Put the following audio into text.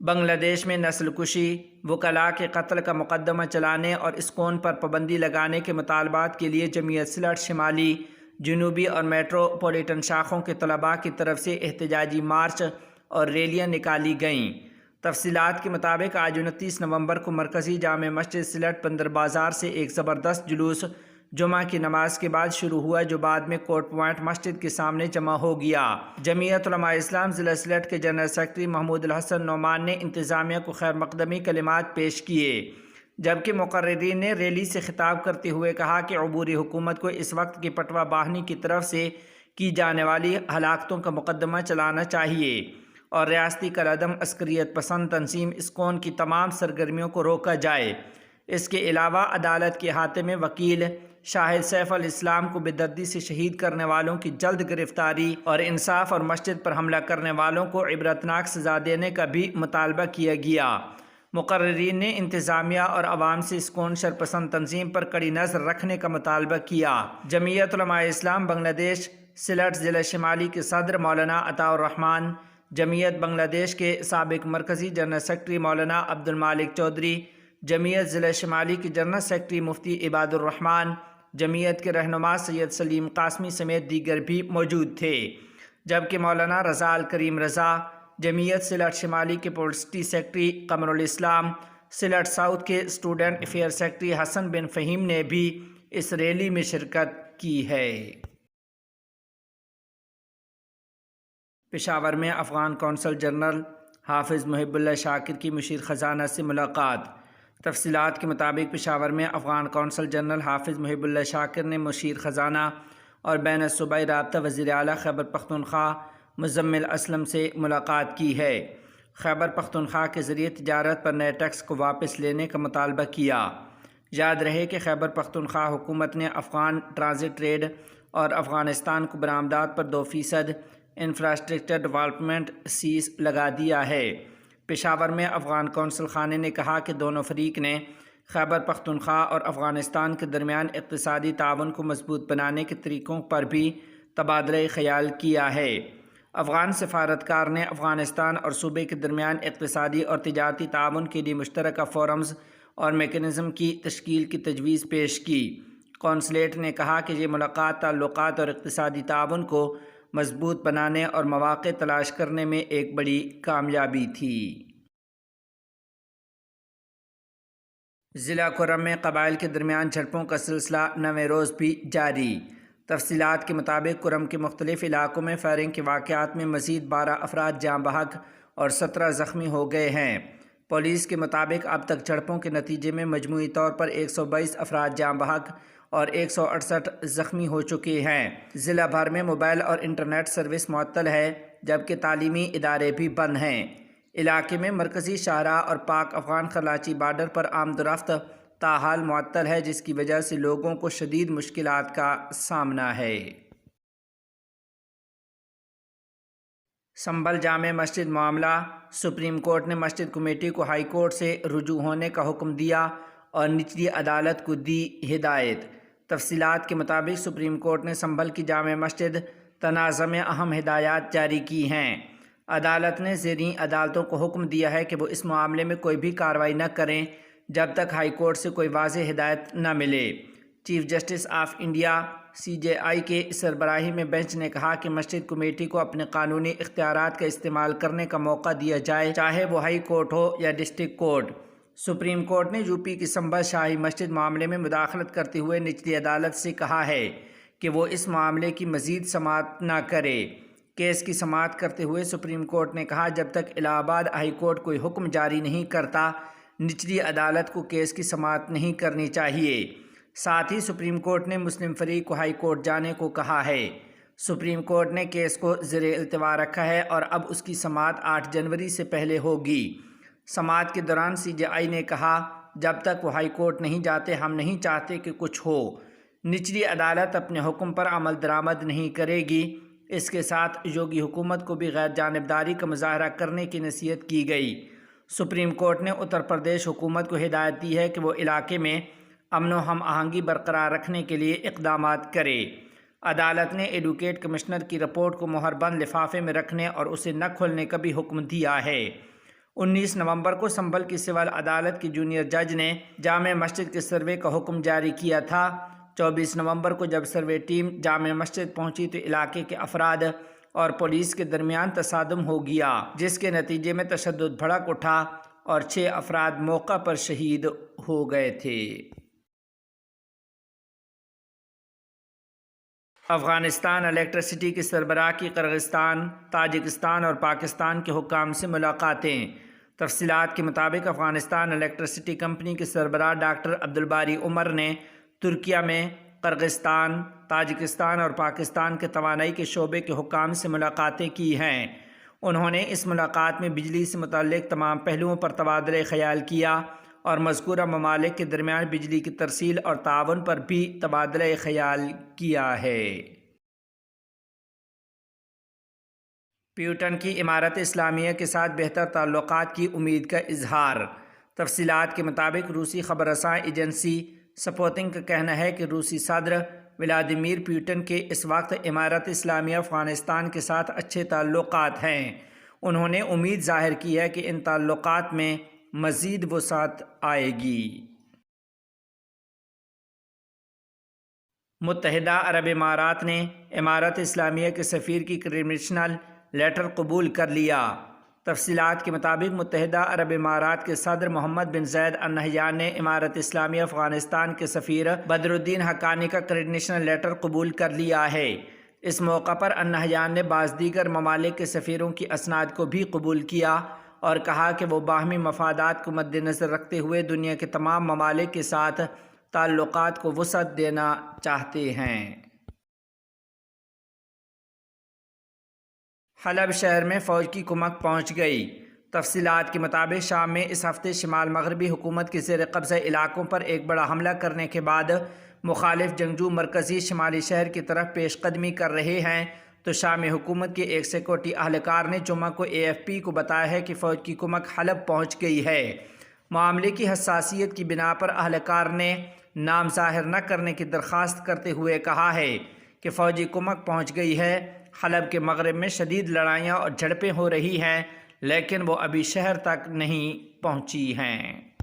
بنگلہ دیش میں نسل کشی، وکلاء کے قتل کا مقدمہ چلانے اور اسکون پر پابندی لگانے کے مطالبات کے لیے جمعیت سلٹ شمالی، جنوبی اور میٹروپولیٹن شاخوں کے طلباء کی طرف سے احتجاجی مارچ اور ریلیاں نکالی گئیں۔ تفصیلات کے مطابق آج 29 نومبر کو مرکزی جامع مسجد سلٹ بندر بازار سے ایک زبردست جلوس جمعہ کی نماز کے بعد شروع ہوا، جو بعد میں کورٹ پوائنٹ مسجد کے سامنے جمع ہو گیا۔ جمعیت علماء اسلام ضلع سلٹ کے جنرل سیکرٹری محمود الحسن نعمان نے انتظامیہ کو خیر مقدمی کلمات پیش کیے، جبکہ مقررین نے ریلی سے خطاب کرتے ہوئے کہا کہ عبوری حکومت کو اس وقت کی پٹوا باہنی کی طرف سے کی جانے والی ہلاکتوں کا مقدمہ چلانا چاہیے اور ریاستی کالعدم عسکریت پسند تنظیم اسکون کی تمام سرگرمیوں کو روکا جائے۔ اس کے علاوہ عدالت کے احاطے میں وکیل شاہد سیف الاسلام کو بے دردی سے شہید کرنے والوں کی جلد گرفتاری اور انصاف اور مسجد پر حملہ کرنے والوں کو عبرتناک سزا دینے کا بھی مطالبہ کیا گیا۔ مقررین نے انتظامیہ اور عوام سے اسکون شرپسند تنظیم پر کڑی نظر رکھنے کا مطالبہ کیا۔ جمعیت علماء اسلام بنگلہ دیش سلٹ ضلع شمالی کے صدر مولانا عطاء الرحمان، جمعیت بنگلہ دیش کے سابق مرکزی جنرل سیکرٹری مولانا عبد المالک چودھری، جمعیت ضلع شمالی کے جنرل سیکرٹری مفتی عباد الرحمان، جمعیت کے رہنما سید سلیم قاسمی سمیت دیگر بھی موجود تھے، جبکہ مولانا رضا الکریم رضا، جمعیت سلٹ شمالی کے پبلسٹی سیکرٹری قمر الاسلام، سلٹ ساؤتھ کے اسٹوڈنٹ افیئر سیکرٹری حسن بن فہیم نے بھی اس ریلی میں شرکت کی ہے۔ پشاور میں افغان کونسل جنرل حافظ محب اللہ شاکر کی مشیر خزانہ سے ملاقات۔ تفصیلات کے مطابق پشاور میں افغان کونسل جنرل حافظ محب اللہ شاکر نے مشیر خزانہ اور بین الصوبائی رابطہ وزیر اعلیٰ خیبر پختونخوا مزمل اسلم سے ملاقات کی ہے۔ خیبر پختونخوا کے ذریعے تجارت پر نئے ٹیکس کو واپس لینے کا مطالبہ کیا۔ یاد رہے کہ خیبر پختونخوا حکومت نے افغان ٹرانزٹ ٹریڈ اور افغانستان کو برآمدات پر 2% انفراسٹرکچر ڈیولپمنٹ سیس لگا دیا ہے۔ پشاور میں افغان کونسل خانے نے کہا کہ دونوں فریق نے خیبر پختونخوا اور افغانستان کے درمیان اقتصادی تعاون کو مضبوط بنانے کے طریقوں پر بھی تبادلہ خیال کیا ہے۔ افغان سفارتکار نے افغانستان اور صوبے کے درمیان اقتصادی اور تجارتی تعاون کے لیے مشترکہ فورمز اور میکانزم کی تشکیل کی تجویز پیش کی۔ قونصلیٹ نے کہا کہ یہ ملاقات تعلقات اور اقتصادی تعاون کو مضبوط بنانے اور مواقع تلاش کرنے میں ایک بڑی کامیابی تھی۔ ضلع کرم میں قبائل کے درمیان جھڑپوں کا سلسلہ 9ویں روز بھی جاری۔ تفصیلات کے مطابق کرم کے مختلف علاقوں میں فائرنگ کے واقعات میں مزید 12 افراد جاں بحق اور 17 زخمی ہو گئے ہیں۔ پولیس کے مطابق اب تک جھڑپوں کے نتیجے میں مجموعی طور پر 122 افراد جاں بحق اور 168 زخمی ہو چکے ہیں۔ ضلع بھر میں موبائل اور انٹرنیٹ سروس معطل ہے، جبکہ تعلیمی ادارے بھی بند ہیں۔ علاقے میں مرکزی شاہراہ اور پاک افغان خلاچی بارڈر پر آمد و رفت تاحال معطل ہے، جس کی وجہ سے لوگوں کو شدید مشکلات کا سامنا ہے۔ سنبھل جامع مسجد معاملہ: سپریم کورٹ نے مسجد کمیٹی کو ہائی کورٹ سے رجوع ہونے کا حکم دیا اور نچلی عدالت کو دی ہدایت۔ تفصیلات کے مطابق سپریم کورٹ نے سنبھل کی جامع مسجد تنازع میں اہم ہدایات جاری کی ہیں۔ عدالت نے زیریں عدالتوں کو حکم دیا ہے کہ وہ اس معاملے میں کوئی بھی کارروائی نہ کریں جب تک ہائی کورٹ سے کوئی واضح ہدایت نہ ملے۔ Chief justice of India CJI کے سربراہی میں بینچ نے کہا کہ مسجد کمیٹی کو اپنے قانونی اختیارات کا استعمال کرنے کا موقع دیا جائے، چاہے وہ ہائی کورٹ ہو یا ڈسٹرکٹ کورٹ۔ سپریم کورٹ نے UP کی سنبھل شاہی مسجد معاملے میں مداخلت کرتے ہوئے نچلی عدالت سے کہا ہے کہ وہ اس معاملے کی مزید سماعت نہ کرے۔ کیس کی سماعت کرتے ہوئے سپریم کورٹ نے کہا جب تک الہ آباد ہائی کورٹ کوئی حکم جاری نہیں کرتا، نچلی عدالت کو کیس کی سماعت نہیں کرنی چاہیے۔ ساتھ ہی سپریم کورٹ نے مسلم فریق کو ہائی کورٹ جانے کو کہا ہے۔ سپریم کورٹ نے کیس کو زیر التوا رکھا ہے اور اب اس کی سماعت 8 جنوری سے پہلے ہوگی۔ سماعت کے دوران CJI نے کہا جب تک وہ ہائی کورٹ نہیں جاتے ہم نہیں چاہتے کہ کچھ ہو۔ نچلی عدالت اپنے حکم پر عمل درآمد نہیں کرے گی۔ اس کے ساتھ یوگی حکومت کو بھی غیر جانبداری کا مظاہرہ کرنے کی نصیحت کی گئی۔ سپریم کورٹ نے اتر پردیش حکومت کو ہدایت دی ہے کہ وہ علاقے میں امن و ہم آہنگی برقرار رکھنے کے لیے اقدامات کرے۔ عدالت نے ایڈوکیٹ کمشنر کی رپورٹ کو مہر بند لفافے میں رکھنے اور اسے نہ کھولنے کا بھی حکم دیا ہے۔ 19 نومبر کو سنبھل کی سول عدالت کی جونیئر جج نے جامع مسجد کے سروے کا حکم جاری کیا تھا۔ 24 نومبر کو جب سروے ٹیم جامع مسجد پہنچی تو علاقے کے افراد اور پولیس کے درمیان تصادم ہو گیا، جس کے نتیجے میں تشدد بھڑک اٹھا اور 6 افراد موقع پر شہید ہو گئے تھے۔ افغانستان الیکٹرسٹی کی سربراہ کی قرغیزستان، تاجکستان اور پاکستان کے حکام سے ملاقاتیں۔ تفصیلات کے مطابق افغانستان الیکٹرسٹی کمپنی کے سربراہ ڈاکٹر عبدالباری عمر نے ترکیہ میں قرغیزستان، تاجکستان اور پاکستان کے توانائی کے شعبے کے حکام سے ملاقاتیں کی ہیں۔ انہوں نے اس ملاقات میں بجلی سے متعلق تمام پہلوؤں پر تبادلہ خیال کیا اور مذکورہ ممالک کے درمیان بجلی کی ترسیل اور تعاون پر بھی تبادلہ خیال کیا ہے۔ پیوٹن کی امارت اسلامیہ کے ساتھ بہتر تعلقات کی امید کا اظہار۔ تفصیلات کے مطابق روسی خبر رساں ایجنسی سپوتنک کا کہنا ہے کہ روسی صدر ولادیمیر پیوٹن کے اس وقت امارت اسلامیہ افغانستان کے ساتھ اچھے تعلقات ہیں۔ انہوں نے امید ظاہر کی ہے کہ ان تعلقات میں مزید وسعت آئے گی۔ متحدہ عرب امارات نے امارت اسلامیہ کے سفیر کی کریڈینشل لیٹر قبول کر لیا۔ تفصیلات کے مطابق متحدہ عرب امارات کے صدر محمد بن زید ال نہیان نے امارت اسلامیہ افغانستان کے سفیر بدر الدین حقانی کا کریڈینشل لیٹر قبول کر لیا ہے۔ اس موقع پر ال نہیان نے بعض دیگر ممالک کے سفیروں کی اسناد کو بھی قبول کیا اور کہا کہ وہ باہمی مفادات کو مد نظر رکھتے ہوئے دنیا کے تمام ممالک کے ساتھ تعلقات کو وسعت دینا چاہتے ہیں۔ حلب شہر میں فوج کی کمک پہنچ گئی۔ تفصیلات کے مطابق شام میں اس ہفتے شمال مغربی حکومت کے زیر قبضہ علاقوں پر ایک بڑا حملہ کرنے کے بعد مخالف جنگجو مرکزی شمالی شہر کی طرف پیش قدمی کر رہے ہیں تو شامی حکومت کے ایک سیکورٹی اہلکار نے جمعہ کو AFP کو بتایا ہے کہ فوج کی کمک حلب پہنچ گئی ہے۔ معاملے کی حساسیت کی بنا پر اہلکار نے نام ظاہر نہ کرنے کی درخواست کرتے ہوئے کہا ہے کہ فوجی کمک پہنچ گئی ہے۔ حلب کے مغرب میں شدید لڑائیاں اور جھڑپیں ہو رہی ہیں لیکن وہ ابھی شہر تک نہیں پہنچی ہیں۔